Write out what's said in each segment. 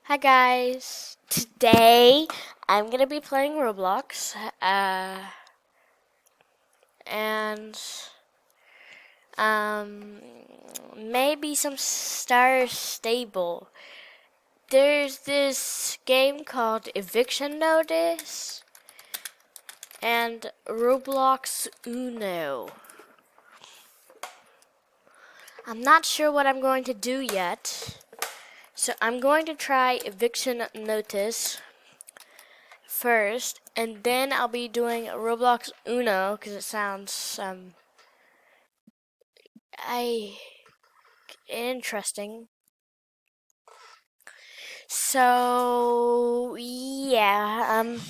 Hi guys. Today I'm gonna be playing Roblox, and um, maybe some Star Stable. There's this game called Eviction Notice and Roblox Uno. I'm not sure what I'm going to do yet, so I'm going to try Eviction Notice first, and then I'll be doing Roblox Uno because it sounds I interesting. So yeah, I'm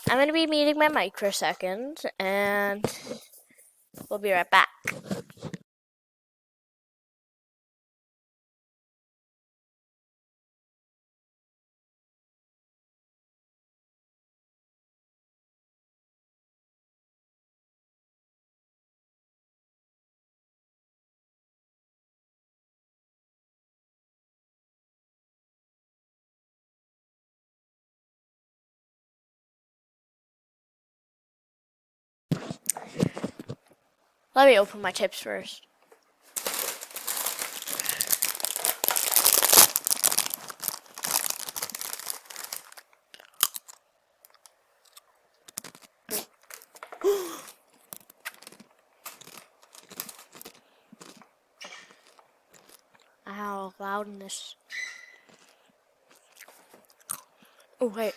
gonna be muting my mic for a second, and we'll be right back. Let me open my chips first. How loudness. Oh wait.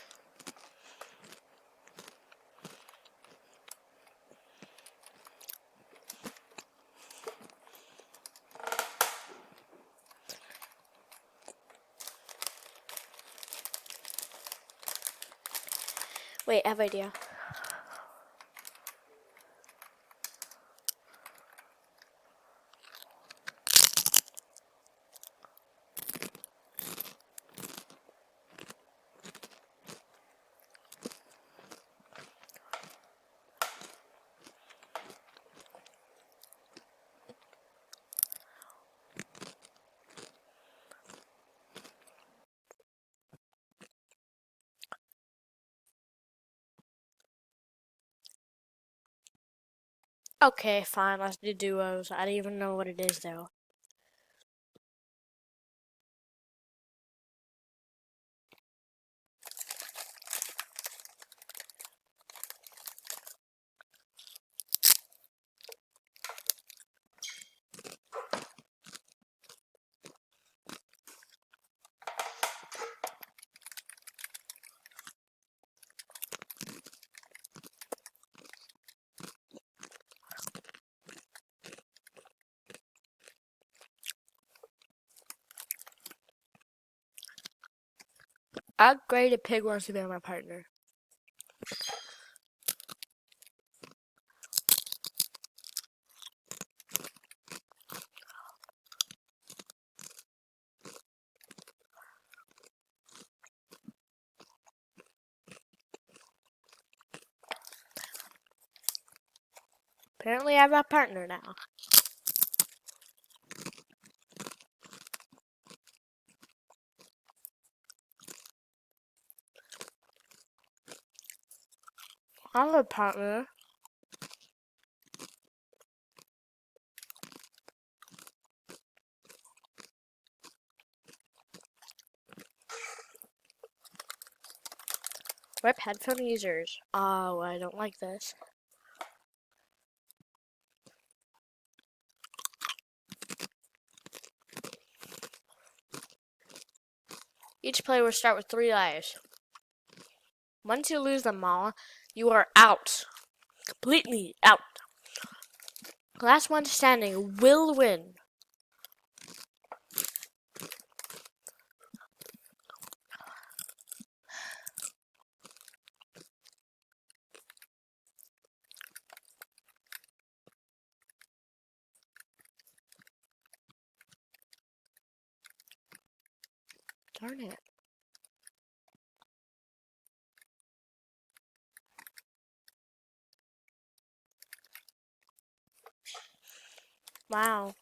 Wait, I have an idea. Okay, fine. Let's do duos. I don't even know what it is though. Upgraded pig wants to be my partner. Apparently, I have a partner now. I have a partner. Rip headphone users. Oh, I don't like this. Each player will start with 3 lives. Once you lose them all, you are out. Completely out. Last one standing will win. Darn it. Wow.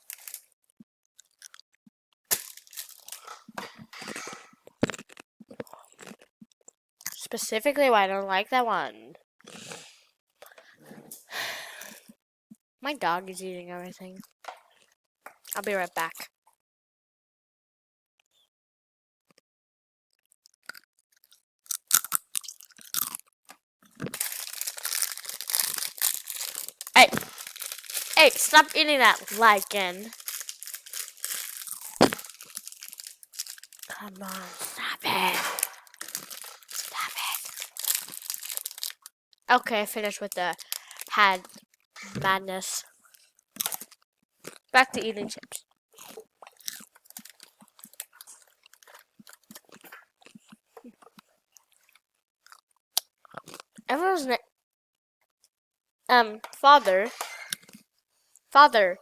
specifically why I don't like that one. My dog is eating everything. I'll be right back. Hey! Hey, stop eating that lichen. Come on, stop it. Stop it. Okay, finished with the had madness. Back to eating chips. Everyone's father. Father.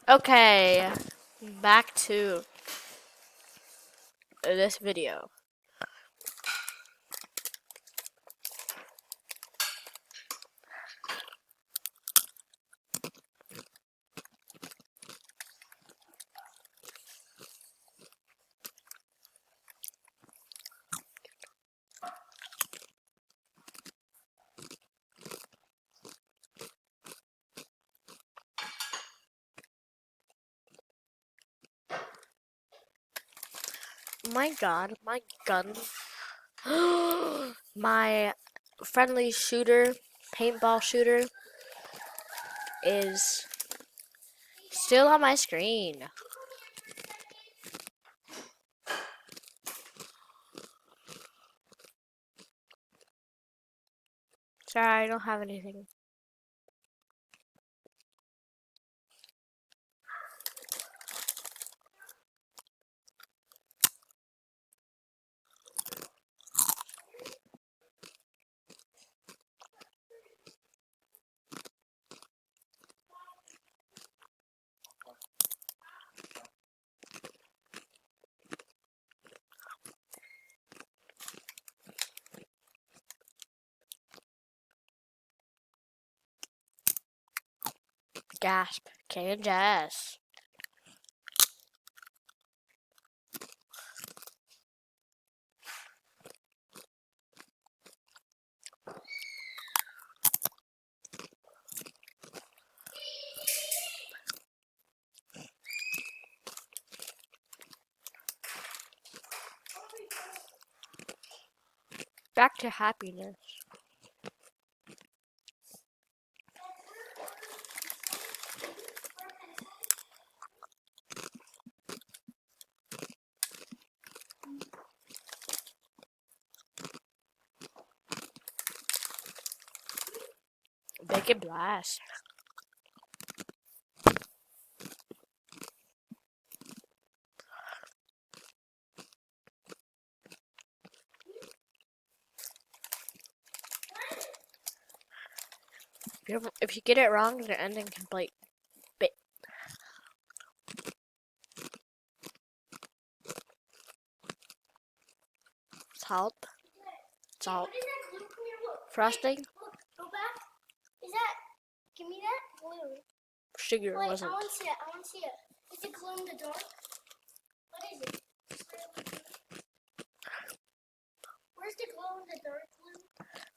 Okay, back to this video. My god, my gun. My friendly shooter, paintball shooter, is still on my screen. Sorry, I don't have anything. Gasp. K and Jess. Back to happiness. Make it blast. If you get it wrong, the ending complete. Bit. Salt. Salt. Frosting. Go back. Is that? Give me that glue. Sugar Wait, wasn't. I want to see it. I want to see it. Is it glow in the dark? What is it? Where's the glow in the dark glue?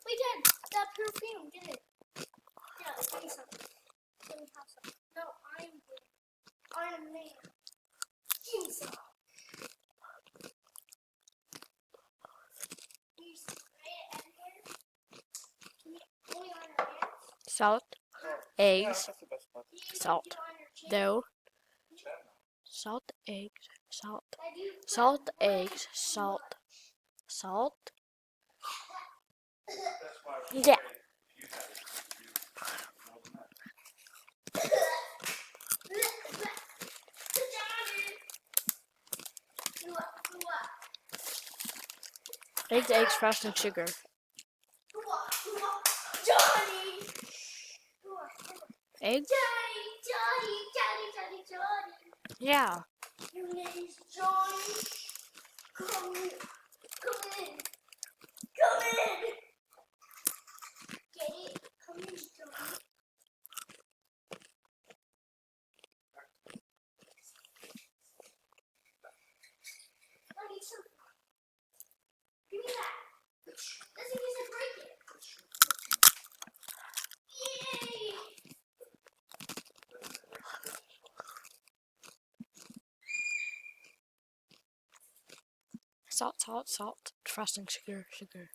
Wait, Dad, that perfume. Get it. Yeah, give me some. Let me have some. No, I am blue. I am man. Give me some. Can you spray it everywhere? Can you only on your hands? Salt. Eggs. Salt. Dough. Salt. Eggs. Salt. Salt. Eggs. Salt. Salt. Yeah. Eggs, frost, and sugar. Johnny! Eggs? Johnny! Yeah. Your name's Johnny. Come in. Come in. Come in. Let's see if you can break it. Yay! Salt, salt, salt. Frosting, sugar, sugar.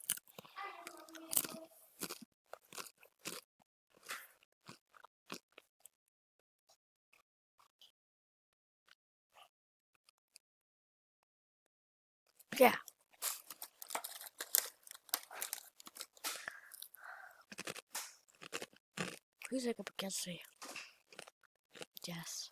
Yeah. Who's like up against me? Yes.